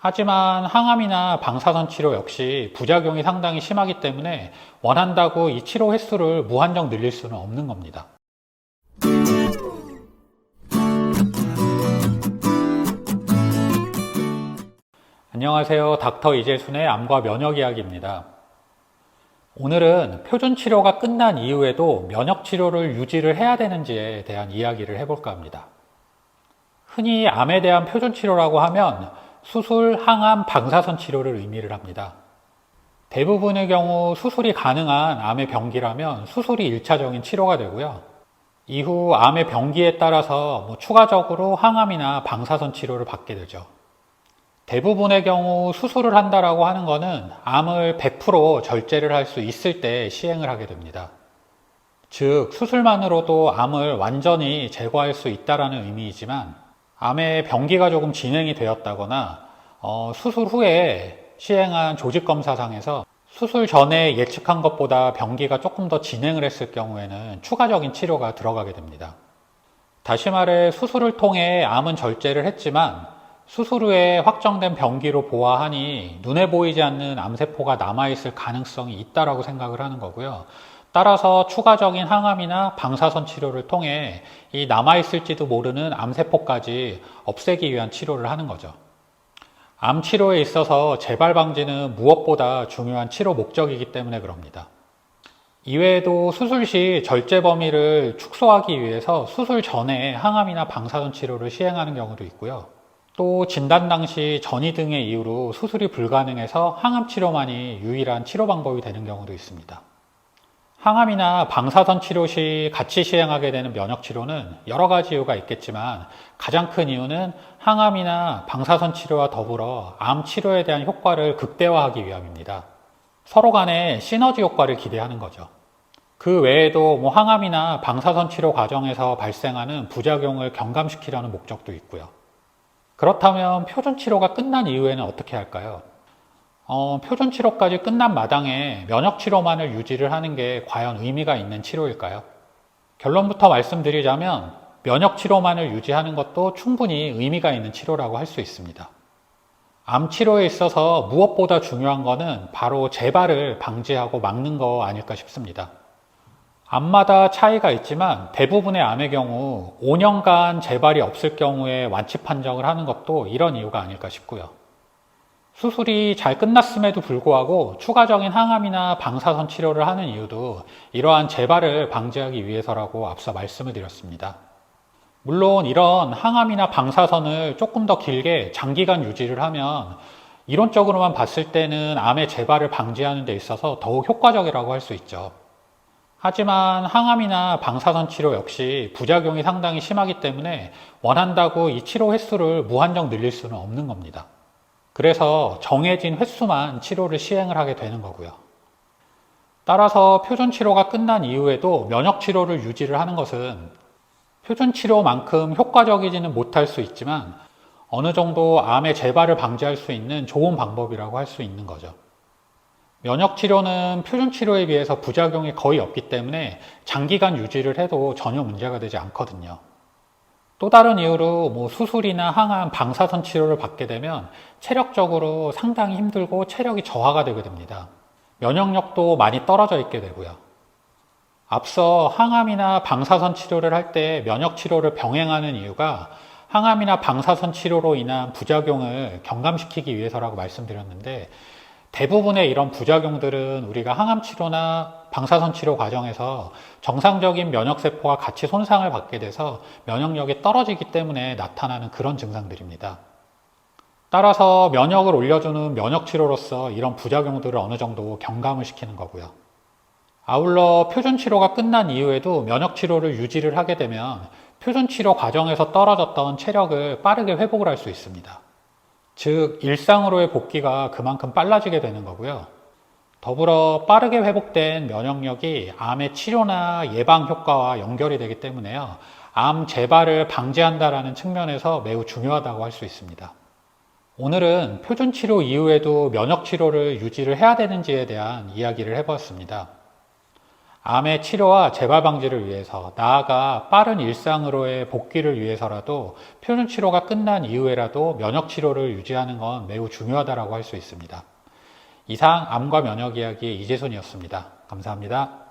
하지만 항암이나 방사선 치료 역시 부작용이 상당히 심하기 때문에 원한다고 이 치료 횟수를 무한정 늘릴 수는 없는 겁니다. 안녕하세요. 닥터 이재순의 암과 면역 이야기입니다. 오늘은 표준 치료가 끝난 이후에도 면역 치료를 유지를 해야 되는지에 대한 이야기를 해볼까 합니다. 흔히 암에 대한 표준 치료라고 하면 수술, 항암, 방사선 치료를 의미를 합니다. 대부분의 경우 수술이 가능한 암의 병기라면 수술이 1차적인 치료가 되고요. 이후 암의 병기에 따라서 추가적으로 항암이나 방사선 치료를 받게 되죠. 대부분의 경우 수술을 한다라고 하는 것은 암을 100% 절제를 할 수 있을 때 시행을 하게 됩니다. 즉, 수술만으로도 암을 완전히 제거할 수 있다는 의미이지만 암의 병기가 조금 진행이 되었다거나 수술 후에 시행한 조직검사상에서 수술 전에 예측한 것보다 병기가 조금 더 진행을 했을 경우에는 추가적인 치료가 들어가게 됩니다. 다시 말해 수술을 통해 암은 절제를 했지만 수술 후에 확정된 병기로 보아하니 눈에 보이지 않는 암세포가 남아있을 가능성이 있다고 생각을 하는 거고요. 따라서 추가적인 항암이나 방사선 치료를 통해 이 남아있을지도 모르는 암세포까지 없애기 위한 치료를 하는 거죠. 암 치료에 있어서 재발 방지는 무엇보다 중요한 치료 목적이기 때문에 그럽니다. 이외에도 수술 시 절제 범위를 축소하기 위해서 수술 전에 항암이나 방사선 치료를 시행하는 경우도 있고요. 또 진단 당시 전이 등의 이유로 수술이 불가능해서 항암 치료만이 유일한 치료 방법이 되는 경우도 있습니다. 항암이나 방사선 치료 시 같이 시행하게 되는 면역 치료는 여러 가지 이유가 있겠지만 가장 큰 이유는 항암이나 방사선 치료와 더불어 암 치료에 대한 효과를 극대화하기 위함입니다. 서로 간에 시너지 효과를 기대하는 거죠. 그 외에도 항암이나 방사선 치료 과정에서 발생하는 부작용을 경감시키려는 목적도 있고요. 그렇다면 표준 치료가 끝난 이후에는 어떻게 할까요? 표준 치료까지 끝난 마당에 면역 치료만을 유지를 하는 게 과연 의미가 있는 치료일까요? 결론부터 말씀드리자면 면역 치료만을 유지하는 것도 충분히 의미가 있는 치료라고 할 수 있습니다. 암 치료에 있어서 무엇보다 중요한 것은 바로 재발을 방지하고 막는 거 아닐까 싶습니다. 암마다 차이가 있지만 대부분의 암의 경우 5년간 재발이 없을 경우에 완치 판정을 하는 것도 이런 이유가 아닐까 싶고요. 수술이 잘 끝났음에도 불구하고 추가적인 항암이나 방사선 치료를 하는 이유도 이러한 재발을 방지하기 위해서라고 앞서 말씀을 드렸습니다. 물론 이런 항암이나 방사선을 조금 더 길게 장기간 유지를 하면 이론적으로만 봤을 때는 암의 재발을 방지하는 데 있어서 더욱 효과적이라고 할 수 있죠. 하지만 항암이나 방사선 치료 역시 부작용이 상당히 심하기 때문에 원한다고 이 치료 횟수를 무한정 늘릴 수는 없는 겁니다. 그래서 정해진 횟수만 치료를 시행을 하게 되는 거고요. 따라서 표준 치료가 끝난 이후에도 면역 치료를 유지를 하는 것은 표준 치료만큼 효과적이지는 못할 수 있지만 어느 정도 암의 재발을 방지할 수 있는 좋은 방법이라고 할 수 있는 거죠. 면역 치료는 표준 치료에 비해서 부작용이 거의 없기 때문에 장기간 유지를 해도 전혀 문제가 되지 않거든요. 또 다른 이유로 수술이나 항암, 방사선 치료를 받게 되면 체력적으로 상당히 힘들고 체력이 저하가 되게 됩니다. 면역력도 많이 떨어져 있게 되고요. 앞서 항암이나 방사선 치료를 할 때 면역 치료를 병행하는 이유가 항암이나 방사선 치료로 인한 부작용을 경감시키기 위해서라고 말씀드렸는데 대부분의 이런 부작용들은 우리가 항암 치료나 방사선 치료 과정에서 정상적인 면역세포가 같이 손상을 받게 돼서 면역력이 떨어지기 때문에 나타나는 그런 증상들입니다. 따라서 면역을 올려주는 면역 치료로서 이런 부작용들을 어느 정도 경감을 시키는 거고요. 아울러 표준 치료가 끝난 이후에도 면역 치료를 유지를 하게 되면 표준 치료 과정에서 떨어졌던 체력을 빠르게 회복을 할 수 있습니다. 즉 일상으로의 복귀가 그만큼 빨라지게 되는 거고요. 더불어 빠르게 회복된 면역력이 암의 치료나 예방 효과와 연결이 되기 때문에요. 암 재발을 방지한다는 측면에서 매우 중요하다고 할 수 있습니다. 오늘은 표준 치료 이후에도 면역 치료를 유지를 해야 되는지에 대한 이야기를 해보았습니다. 암의 치료와 재발 방지를 위해서, 나아가 빠른 일상으로의 복귀를 위해서라도 표준 치료가 끝난 이후에라도 면역 치료를 유지하는 건 매우 중요하다고 할 수 있습니다. 이상 암과 면역 이야기의 이재순이었습니다. 감사합니다.